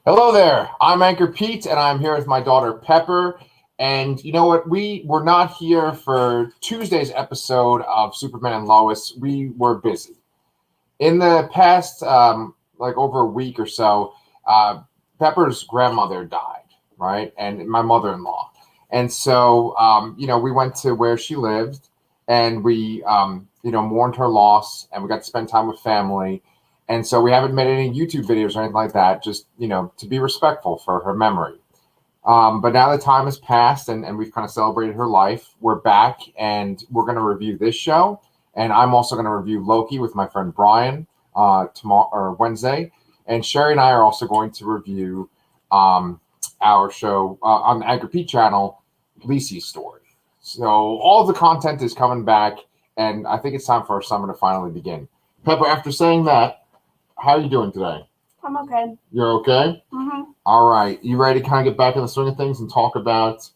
Hello there. I'm Anchor Pete, and I'm here with my daughter Pepper. And you know what? We were not here for Tuesday's episode of Superman and Lois. We were busy. In the past, like over a week or so, Pepper's grandmother died, right? And my mother-in-law. And so, we went to where she lived, and we, mourned her loss, and we got to spend time with family. And so we haven't made any YouTube videos or anything like that, just, to be respectful for her memory. But now the time has passed and we've kind of celebrated her life. We're back and we're going to review this show. And I'm also going to review Loki with my friend Brian tomorrow or Wednesday. And Sherry and I are also going to review our show on the Anchor Pete channel, Lisi's Story. So all the content is coming back, and I think it's time for our summer to finally begin. Pepper, after saying that, how are you doing today? I'm okay. You're okay? Mm-hmm. All right. You ready to kind of get back in the swing of things and talk about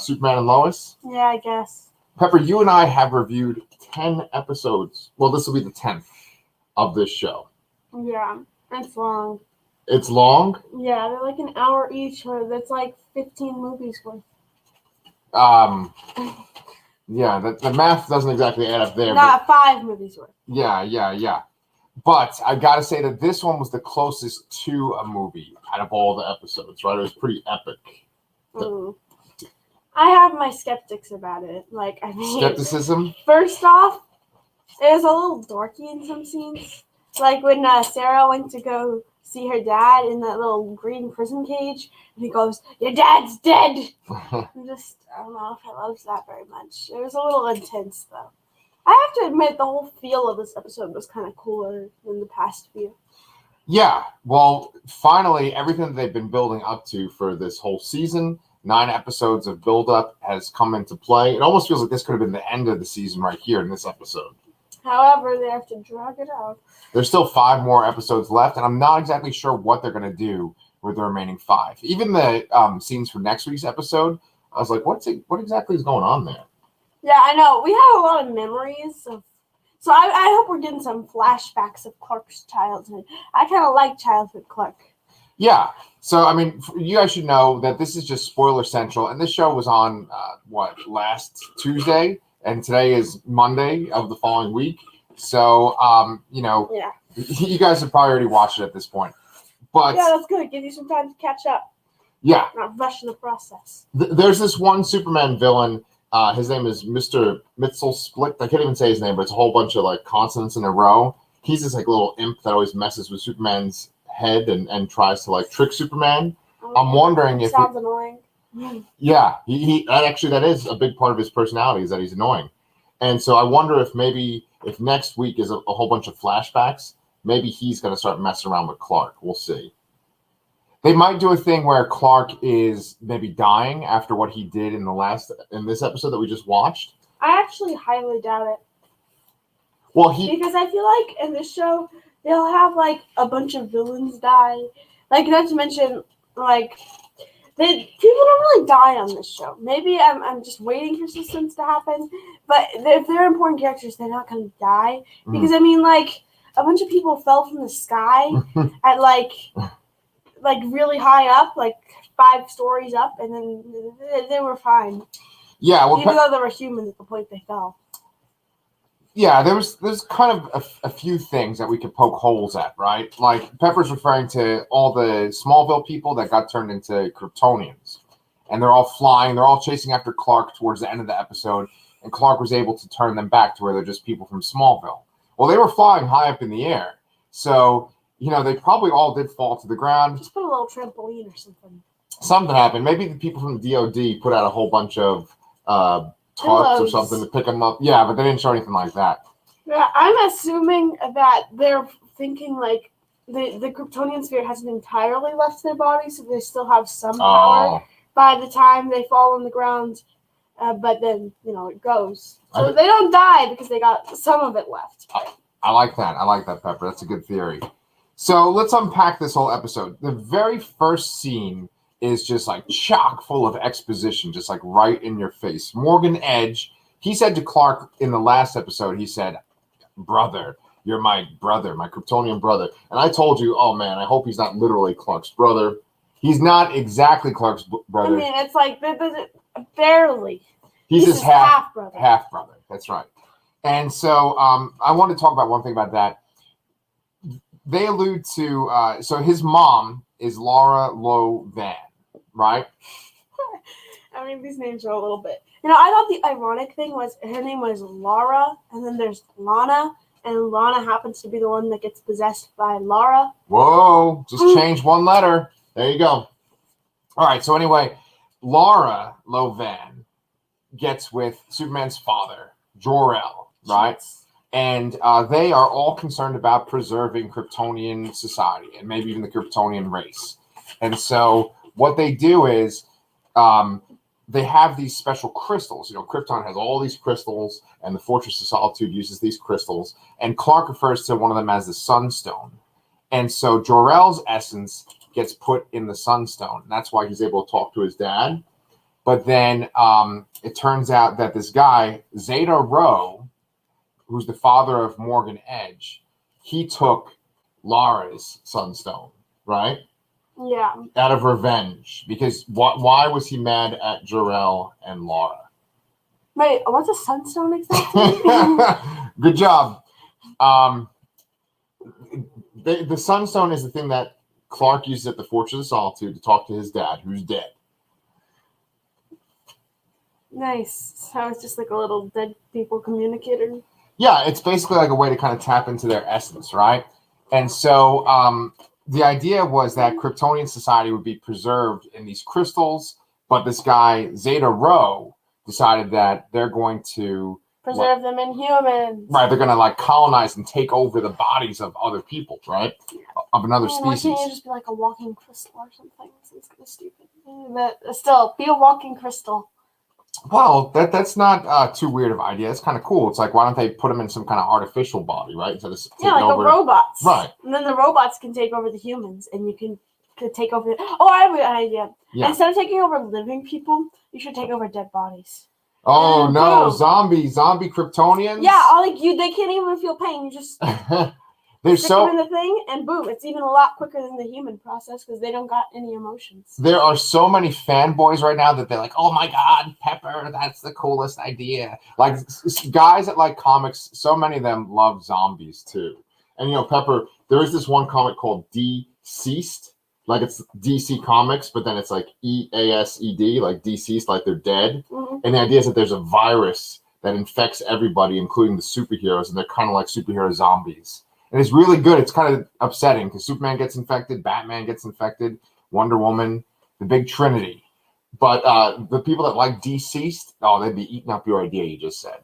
Superman and Lois? Yeah, I guess. Pepper, you and I have reviewed 10 episodes. Well, this will be the 10th of this show. Yeah, it's long. It's long? Yeah, they're like an hour each, or that's like 15 movies worth. Yeah, the math doesn't exactly add up there. Not 5 movies worth. Yeah. But I got to say that this one was the closest to a movie out of all the episodes, right? It was pretty epic. I have my skeptics about it. Skepticism? First off, it was a little dorky in some scenes. Like when Sarah went to go see her dad in that little green prison cage, and he goes, "Your dad's dead." I don't know if I loved that very much. It was a little intense, though. I have to admit, the whole feel of this episode was kind of cooler than the past few. Yeah, well, finally, everything that they've been building up to for this whole season, 9 episodes of build-up, has come into play. It almost feels like this could have been the end of the season right here in this episode. However, they have to drag it out. There's still 5 more episodes left, and I'm not exactly sure what they're going to do with the remaining 5. Even the scenes for next week's episode, I was like, what exactly is going on there? Yeah, I know. We have a lot of memories of. So I hope we're getting some flashbacks of Clark's childhood. I kind of like childhood Clark. Yeah. So, I mean, you guys should know that this is just spoiler central, and this show was on, last Tuesday, and today is Monday of the following week. So, yeah. You guys have probably already watched it at this point. But yeah, that's good. Give you some time to catch up. Yeah. Not rush the process. There's this one Superman villain. His name is Mr. Mitzel Split. I can't even say his name, but it's a whole bunch of like consonants in a row. He's this like little imp that always messes with Superman's head and tries to like trick Superman. I'm wondering if sounds annoying. Yeah, that is a big part of his personality, is that he's annoying. And so I wonder if maybe if next week is a whole bunch of flashbacks, maybe he's going to start messing around with Clark. We'll see. They might do a thing where Clark is maybe dying after what he did in this episode that we just watched. I actually highly doubt it. Well, because I feel like in this show they'll have like a bunch of villains die. Like, not to mention, like, people don't really die on this show. Maybe I'm just waiting for systems to happen, but if they're important characters, they're not going to die. Because I mean, like, a bunch of people fell from the sky at like really high up, like 5 stories up, and then they were fine. Yeah, well, even though they were humans at the point they fell. Yeah, there's kind of a few things that we could poke holes at, right? Like Pepper's referring to all the Smallville people that got turned into Kryptonians, and they're all flying, they're all chasing after Clark towards the end of the episode, and Clark was able to turn them back to where they're just people from Smallville. Well, they were flying high up in the air, so they probably all did fall to the ground. Just put a little trampoline or something. Something happened. Maybe the people from the DOD put out a whole bunch of tarps or something to pick them up. Yeah, but they didn't show anything like that. Yeah, I'm assuming that they're thinking like the Kryptonian spirit hasn't entirely left their body, so they still have some power by the time they fall on the ground. But then, it goes. So they don't die because they got some of it left. I like that. I like that, Pepper. That's a good theory. So let's unpack this whole episode. The very first scene is just like chock full of exposition, just like right in your face. Morgan Edge, he said to Clark in the last episode, he said, "Brother, You're my brother, my Kryptonian brother. And I told you, oh man, I hope he's not literally Clark's brother. He's not exactly Clark's brother. I mean, it's like barely. He's his half brother. Half brother. That's right. And so I want to talk about one thing about that. They allude to so his mom is Laura Lovan, right? I mean, these names are a little bit. You know, I thought the ironic thing was her name was Laura, and then there's Lana, and Lana happens to be the one that gets possessed by Lara. Whoa, just change one letter. There you go. All right, so anyway, Laura Lovan gets with Superman's father, Jor-El, right? And they are all concerned about preserving Kryptonian society and maybe even the Kryptonian race. And so what they do is they have these special crystals. You know, Krypton has all these crystals, and the Fortress of Solitude uses these crystals. And Clark refers to one of them as the Sunstone. And so Jor-El's essence gets put in the Sunstone. And that's why he's able to talk to his dad. But then it turns out that this guy, Zeta Rho, who's the father of Morgan Edge, he took Lara's Sunstone, right? Yeah. Out of revenge. Because why was he mad at Jor-El and Lara? Wait, what's a Sunstone exactly? Good job. The Sunstone is the thing that Clark uses at the Fortress of Solitude to talk to his dad, who's dead. Nice. So it's just like a little dead people communicator. Yeah, it's basically like a way to kind of tap into their essence, right? And so the idea was that Kryptonian society would be preserved in these crystals, but this guy, Zeta Rho, decided that they're going to preserve them in humans. Right, they're going to like colonize and take over the bodies of other people, right? Of another species. Why can't you just be like a walking crystal or something? It's kind of stupid. But still, be a walking crystal. Well, that's not too weird of an idea. It's kind of cool. It's like, why don't they put them in some kind of artificial body, right? Instead of like over robots. Right. And then the robots can take over the humans, and you can take over I have an idea. Yeah. Instead of taking over living people, you should take over dead bodies. Oh, no. Zombie Kryptonians? Yeah, they can't even feel pain. You just They're stick them in the thing, and boom, it's even a lot quicker than the human process because they don't got any emotions. There are so many fanboys right now that they're like, oh my God, Pepper, that's the coolest idea. Like, guys that like comics, so many of them love zombies too. And, you know, Pepper, there is this one comic called Deceased. Like, it's DC Comics, but then it's like EASED, like deceased, like they're dead. Mm-hmm. And the idea is that there's a virus that infects everybody, including the superheroes, and they're kind of like superhero zombies. And it's really good. It's kind of upsetting because Superman gets infected, Batman gets infected, Wonder Woman, the big Trinity. But the people that like Deceased, they'd be eating up your idea you just said.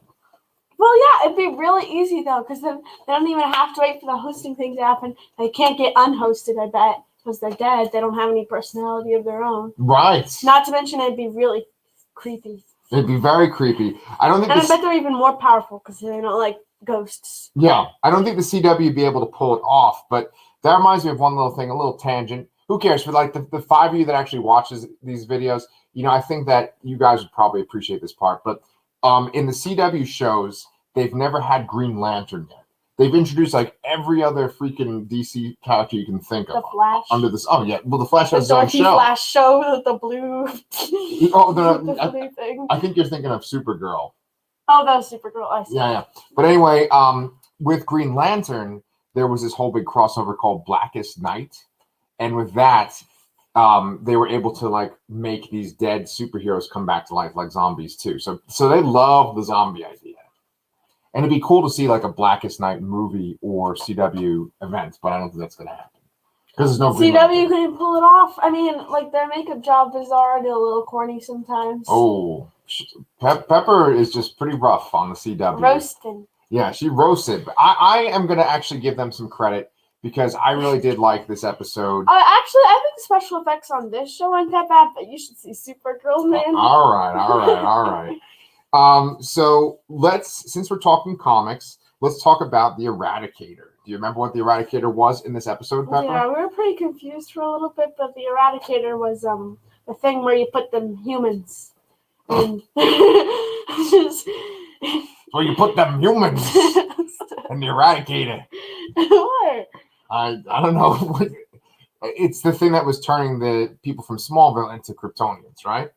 Well, yeah, it'd be really easy, though, because then they don't even have to wait for the hosting thing to happen. They can't get unhosted, I bet, because they're dead. They don't have any personality of their own. Right. Not to mention it'd be really creepy. It'd be very creepy. I don't think. And I bet they're even more powerful because they're not like ghosts. Yeah, I don't think the CW would be able to pull it off. But that reminds me of one little thing, a little tangent. Who cares? For like the five of you that actually watches these videos, you know, I think that you guys would probably appreciate this part. But in the CW shows, they've never had Green Lantern yet. They've introduced like every other freaking DC character you can think of. The Flash. Under this. Oh, yeah. Well, the Flash has his own show. Flash show with the blue. Blue thing. I think you're thinking of Supergirl. Oh, that was Supergirl. I see. Yeah. But anyway, with Green Lantern, there was this whole big crossover called Blackest Night. And with that, they were able to like make these dead superheroes come back to life like zombies too. So they love the zombie idea. And it'd be cool to see like a Blackest Night movie or CW event, but I don't think that's going to happen. Because there's no CW couldn't pull it off. I mean, like their makeup job is already a little corny sometimes. Oh, Pepper is just pretty rough on the CW. Roasting. Yeah, she roasted. But I am going to actually give them some credit because I really did like this episode. Actually, I think the special effects on this show aren't that bad, but you should see Supergirl, man. All right. So since we're talking comics, let's talk about the Eradicator. Do you remember what the Eradicator was in this episode, Pepper? Yeah, we were pretty confused for a little bit, but the Eradicator was the thing where you put them humans. And So you put them humans in the Eradicator. What? I don't know. It's the thing that was turning the people from Smallville into Kryptonians, right?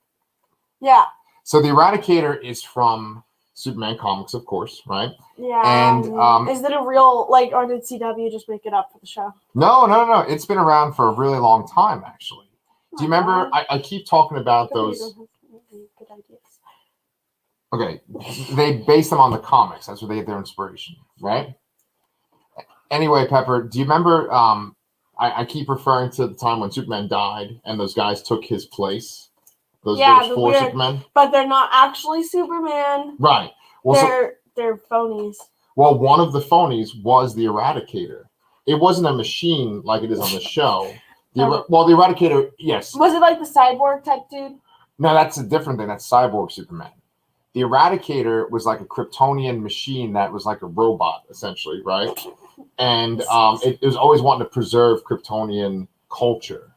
Yeah. So the Eradicator is from Superman comics, of course, right? Yeah. And is it a real, like, or did CW just make it up for the show? No. It's been around for a really long time, actually. Do you remember? God. I keep talking about those. Good ideas. Okay, they base them on the comics. That's where they get their inspiration, right? Anyway, Pepper, do you remember? I keep referring to the time when Superman died and those guys took his place. Those four Supermen, but they're not actually Superman. Right. Well, they're phonies. Well, one of the phonies was the Eradicator. It wasn't a machine like it is on the show. The Eradicator, yes. Was it like the cyborg type dude? No, that's a different thing. That's Cyborg Superman. The Eradicator was like a Kryptonian machine that was like a robot, essentially, right? And it was always wanting to preserve Kryptonian culture.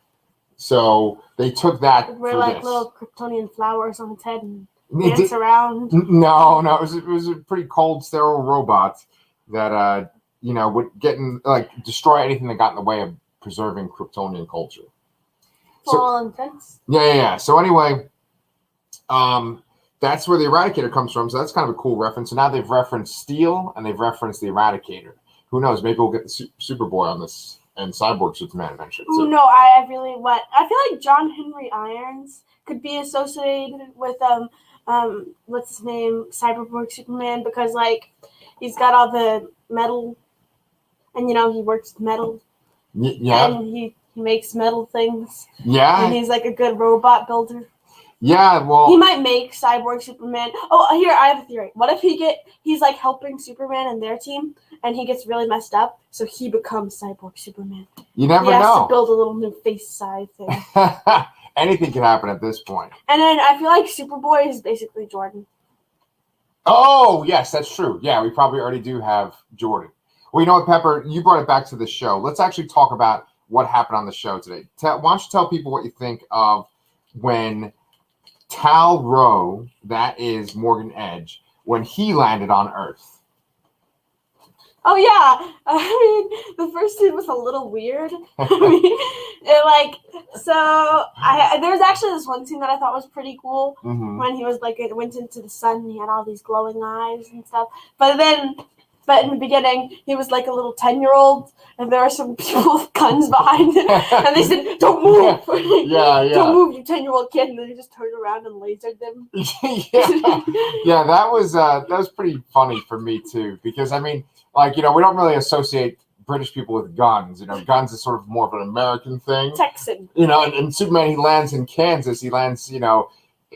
So they took that. Wear like little Kryptonian flowers on its head and dance around. No, it was a pretty cold, sterile robot that would destroy anything that got in the way of preserving Kryptonian culture. For all intents. Yeah. So anyway, that's where the Eradicator comes from. So that's kind of a cool reference. So now they've referenced Steel and they've referenced the Eradicator. Who knows? Maybe we'll get the Superboy on this and Cyborg Superman eventually. Oh no, I really want. I feel like John Henry Irons could be associated with what's his name, Cyberpunk Superman, because like he's got all the metal, and he works with metal. Yeah. And he makes metal things. Yeah. And he's like a good robot builder. Yeah, well, he might make Cyborg Superman. Oh, here I have a theory. What if he's like helping Superman and their team, and he gets really messed up, so he becomes Cyborg Superman. You never know. He has to build a little new face side thing. Anything can happen at this point. And then I feel like Superboy is basically Jordan. Oh, yes, that's true. Yeah, we probably already do have Jordan. Well, you know what, Pepper? You brought it back to the show. Let's actually talk about what happened on the show today. Why don't you tell people what you think of when Tal-Rho, that is Morgan Edge, when he landed on Earth? Oh yeah, I mean the first scene was a little weird. There's actually this one scene that I thought was pretty cool when he was went into the sun and he had all these glowing eyes and stuff. But in the beginning he was like a little 10-year-old and there were some people with guns behind him and they said, "Don't move, don't move, you 10-year-old kid," and then he just turned around and lasered them. Yeah, that was pretty funny for me too, because I mean, we don't really associate British people with guns. Guns is sort of more of an American thing. Texan. And Superman, he lands in Kansas. He lands,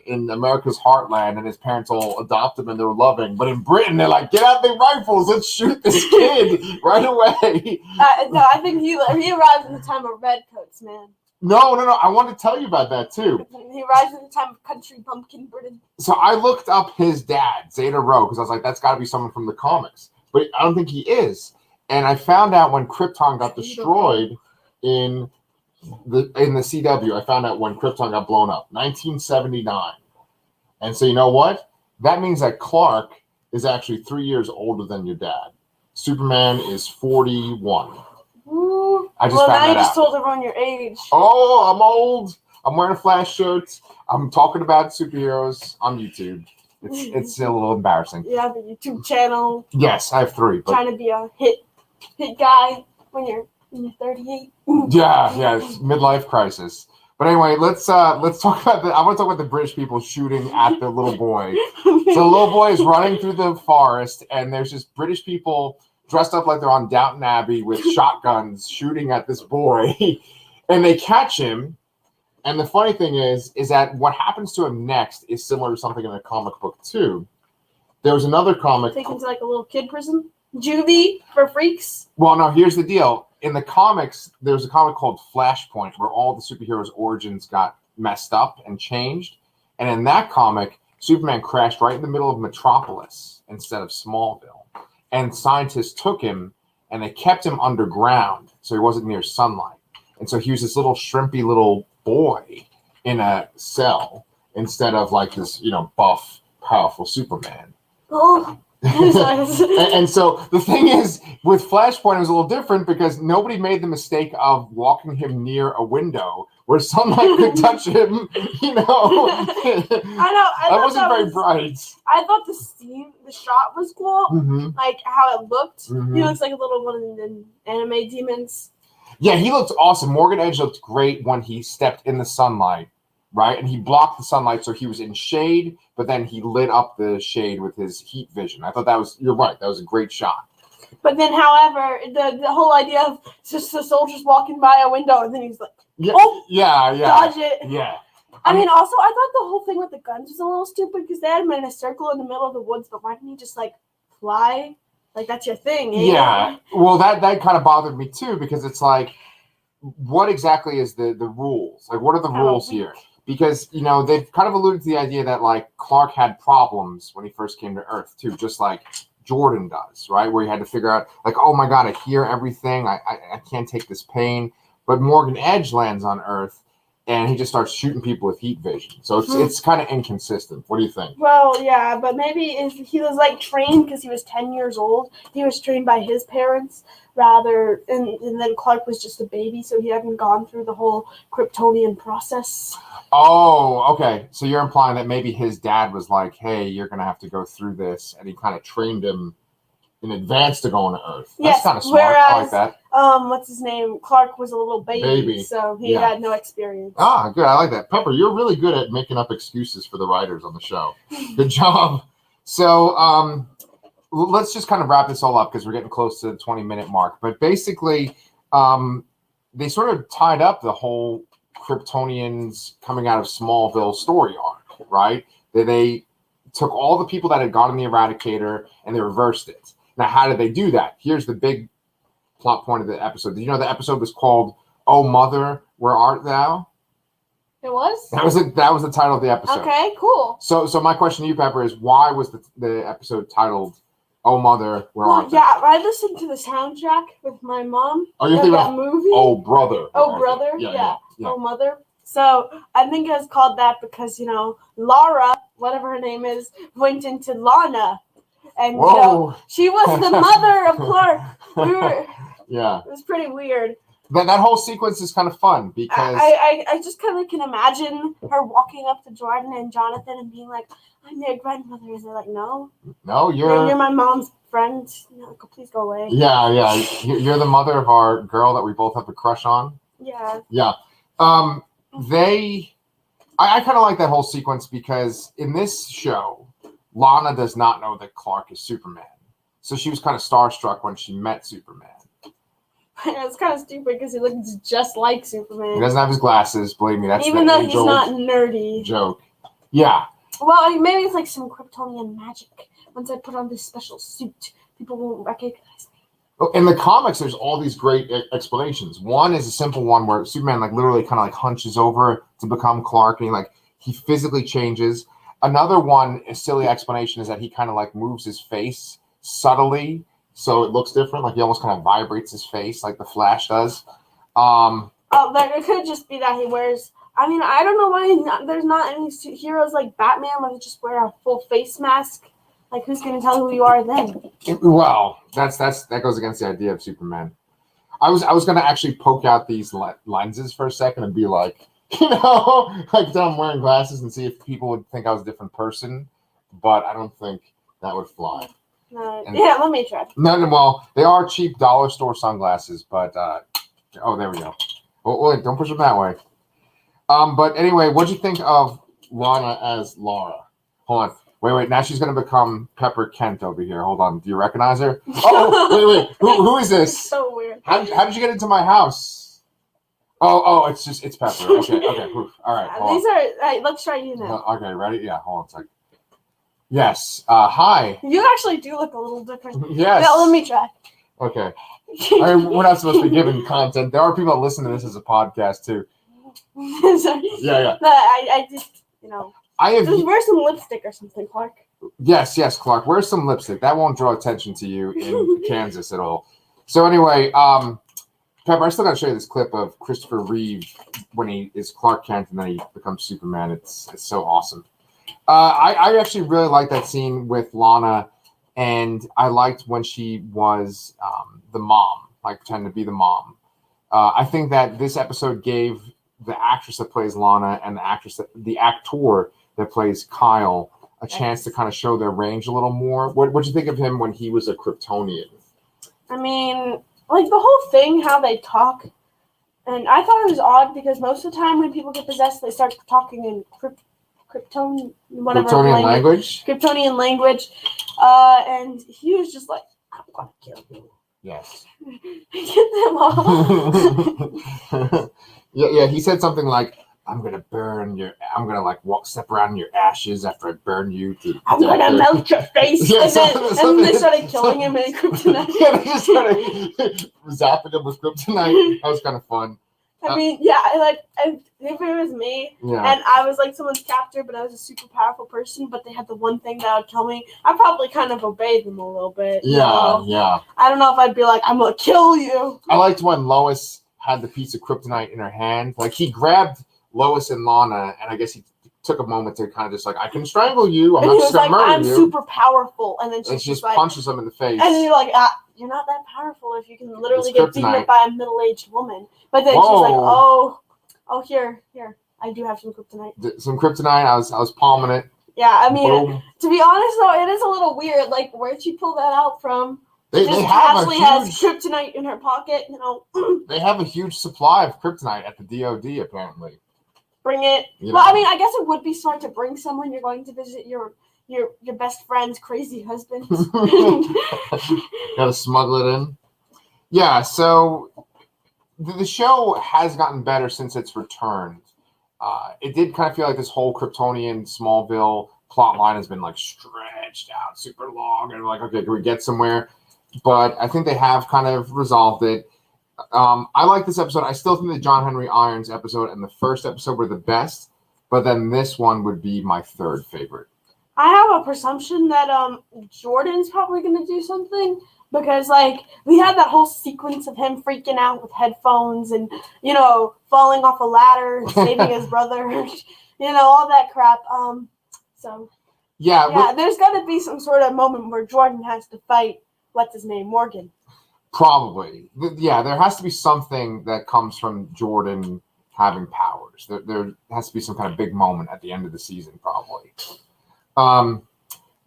in America's heartland, and his parents all adopt him and they're loving. But in Britain, they're like, "Get out the rifles, let's shoot this kid right away." No, I think he arrived in the time of redcoats, man. No. I want to tell you about that too. He arrived in the time of country bumpkin Britain. So I looked up his dad, Zeta Rho, because I was like, that's got to be someone from the comics. But I don't think he is. And I found out when Krypton got destroyed in the CW. I found out when Krypton got blown up, 1979. And so you know what? That means that Clark is actually 3 years older than your dad. Superman is 41. Ooh. I just found that out. Now you just told everyone your age. Oh, I'm old. I'm wearing a Flash shirt. I'm talking about superheroes on YouTube. It's a little embarrassing. You have a YouTube channel. Yes, I have 3. But trying to be a hit guy when you're 38. Yeah, it's midlife crisis. But anyway, let's talk about I want to talk about the British people shooting at the little boy. So the little boy is running through the forest, and there's just British people dressed up like they're on Downton Abbey with shotguns shooting at this boy, and they catch him. And the funny thing is that what happens to him next is similar to something in a comic book too. There was another comic taken to like a little kid prison, juvie for freaks. Well, no, here's the deal. In the comics, there's a comic called Flashpoint where all the superheroes' origins got messed up and changed. And in that comic, Superman crashed right in the middle of Metropolis instead of Smallville. And scientists took him and they kept him underground so he wasn't near sunlight. And so he was this little shrimpy little boy in a cell instead of like this, buff, powerful Superman. Oh. And so the thing is, with Flashpoint, it was a little different because nobody made the mistake of walking him near a window where sunlight could touch him. You know, I know. That wasn't very bright. I thought the shot was cool, like how it looked. Mm-hmm. He looks like a little one of the anime demons. Yeah, he looked awesome. Morgan Edge looked great when he stepped in the sunlight, right? And he blocked the sunlight, so he was in shade, but then he lit up the shade with his heat vision. I thought you're right, that was a great shot. But then, however, the whole idea of just the soldiers walking by a window, and then he's like, dodge it. Yeah. I mean, also, I thought the whole thing with the guns was a little stupid because they had him in a circle in the middle of the woods, but why didn't he just, like, fly? Like, that's your thing, eh? Yeah. Well, that kind of bothered me, too, because it's like, what exactly is the rules? Like, what are the rules here? Because, you know, they've kind of alluded to the idea that, like, Clark had problems when he first came to Earth, too, just like Jordan does, right? Where he had to figure out, like, oh, my God, I hear everything. I can't take this pain. But Morgan Edge lands on Earth, and he just starts shooting people with heat vision. So it's kind of inconsistent. What do you think? Well, yeah, but maybe if he was, like, trained because he was 10 years old. He was trained by his parents rather, and then Clark was just a baby, so he hadn't gone through the whole Kryptonian process. Oh, okay. So you're implying that maybe his dad was like, hey, you're going to have to go through this, and he kind of trained him in advance to go on Earth. That's kind of smart. Whereas, I like that. What's his name? Clark was a little baby. So he had no experience. Ah, good. I like that. Pepper, you're really good at making up excuses for the writers on the show. Good job. So let's just kind of wrap this all up because we're getting close to the 20-minute mark. But basically, they sort of tied up the whole Kryptonians coming out of Smallville story arc, right? They took all the people that had gone in the Eradicator and they reversed it. Now, how did they do that? Here's the big plot point of the episode. Did you know the episode was called "Oh Mother, Where Art Thou"? It was? That was the title of the episode. Okay, cool. So my question to you, Pepper, is why was the episode titled "Oh Mother, Where Art Thou"? Yeah, I listened to the soundtrack with my mom. Oh, you're thinking about movie? Oh Brother. Oh Brother, yeah. Oh Mother. So I think it was called that because, you know, Laura, whatever her name is, went into Lana. And you know, she was the mother of Clark. Yeah. It was pretty weird. That whole sequence is kind of fun because I just kind of can imagine her walking up to Jordan and Jonathan and being like, "I'm their grandmother." And they're like, "No, you're my mom's friend. No, please go away." Yeah. You're the mother of our girl that we both have a crush on. Yeah. Yeah. I kind of like that whole sequence because in this show, Lana does not know that Clark is Superman. So she was kind of starstruck when she met Superman. It's kind of stupid because he looks just like Superman. He doesn't have his glasses, believe me. That's even though he's not nerdy. Joke. Yeah. Well, maybe it's like some Kryptonian magic. Once I put on this special suit, people won't recognize me. In the comics, there's all these great explanations. One is a simple one where Superman like literally kind of like hunches over to become Clark, and he physically changes. Another one, a silly explanation, is that he kind of like moves his face subtly so it looks different. Like he almost kind of vibrates his face like the Flash does. It could just be that he wears. I mean, I don't know why there's not any heroes like Batman where they just wear a full face mask. Like, who's going to tell who you are then? Well, that goes against the idea of Superman. I was going to actually poke out these lenses for a second and be like, like I'm wearing glasses and see if people would think I was a different person, but I don't think that would fly. Let me try. No, well, they are cheap dollar store sunglasses, but there we go. Wait, don't push them that way. But anyway, what'd you think of Lana as Laura? Hold on. Wait. Now she's going to become Pepper Kent over here. Hold on. Do you recognize her? Oh, wait. Who is this? So weird. How did you get into my house? Oh, it's Pepper. Okay. All right. Let's try you now. Okay, ready? Yeah, hold on a second. Yes. Hi. You actually do look a little different. Yes. Yeah, let me try. Okay. We're not supposed to be giving content. There are people that listen to this as a podcast, too. Sorry. Yeah. No, I just, just wear some lipstick or something, Clark. Yes, Clark. Wear some lipstick. That won't draw attention to you in Kansas at all. So anyway, Pepper, I still got to show you this clip of Christopher Reeve when he is Clark Kent and then he becomes Superman. It's so awesome. I actually really liked that scene with Lana, and I liked when she was the mom, like pretending to be the mom. I think that this episode gave the actress that plays Lana and the actor that plays Kyle a chance to kind of show their range a little more. What'd you think of him when he was a Kryptonian? I mean, like the whole thing, how they talk, and I thought it was odd because most of the time when people get possessed, they start talking in Kryptonian language. Kryptonian language, and he was just like, "I'm gonna kill you." Yes. Get them all. Yeah. He said something like, I'm gonna step around in your ashes after I burn you. I'm gonna melt your face. Yeah, and they started killing him in kryptonite. Yeah, they just started zapping him with kryptonite. That was kind of fun. I mean, yeah, if it was me, and I was like someone's captor, but I was a super powerful person, but they had the one thing that would kill me, I'd probably kind of obey them a little bit. Yeah. I don't know if I'd be like, I'm gonna kill you. I liked when Lois had the piece of kryptonite in her hand. Like, he grabbed Lois and Lana, and I guess he took a moment to kind of just like, I can strangle you. I'm not just gonna murder you. I'm super powerful, and then she just like, punches him in the face. And then you're like, you're not that powerful if you can literally get beaten up by a middle-aged woman. But then she's like, oh, here, I do have some kryptonite. Some kryptonite. I was palming it. Yeah, I mean, to be honest though, it is a little weird. Like, where'd she pull that out from? They casually has kryptonite in her pocket, you know. They have a huge supply of kryptonite at the DoD, apparently. Bring it. Well, I mean, I guess it would be smart to bring someone you're going to visit your best friend's crazy husband. Gotta smuggle it in. Yeah, so the show has gotten better since its return. It did kind of feel like this whole Kryptonian Smallville plot line has been like stretched out super long, and we're like, okay, can we get somewhere? But I think they have kind of resolved it. I like this episode. I still think the John Henry Irons episode and the first episode were the best, but then this one would be my third favorite. I have a presumption that Jordan's probably going to do something because, like, we had that whole sequence of him freaking out with headphones and, you know, falling off a ladder, saving his brother, you know, all that crap. Yeah, there's got to be some sort of moment where Jordan has to fight, what's his name, Morgan. Probably. Yeah, there has to be something that comes from Jordan having powers. There has to be some kind of big moment at the end of the season, probably.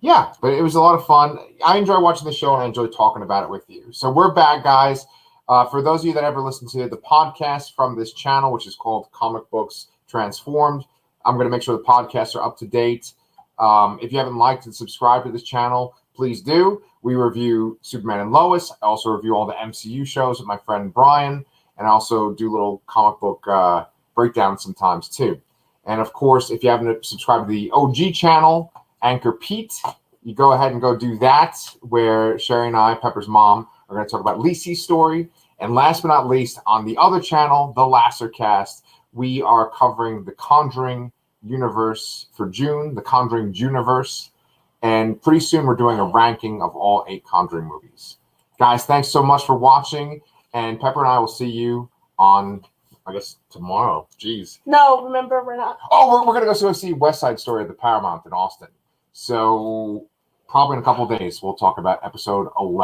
Yeah, but it was a lot of fun. I enjoy watching the show and I enjoy talking about it with you. So we're back, guys. For those of you that ever listen to the podcast from this channel, which is called Comic Books Transformed, I'm going to make sure the podcasts are up to date. If you haven't liked and subscribed to this channel, please do. We review Superman and Lois. I also review all the MCU shows with my friend Brian, and I also do little comic book breakdowns sometimes too. And of course, if you haven't subscribed to the OG channel, ANCHORPETE, you go ahead and go do that, where Sherry and I, Pepper's mom, are going to talk about Lisi's story. And last but not least, on the other channel, the Lassercast, we are covering the Conjuring universe for June, the Conjuring Juniverse. And pretty soon we're doing a ranking of all 8 Conjuring movies. Guys, thanks so much for watching. And Pepper and I will see you on, I guess, tomorrow. Jeez. No, remember, we're not. Oh, we're going to go see West Side Story at the Paramount in Austin. So probably in a couple of days, we'll talk about episode 11.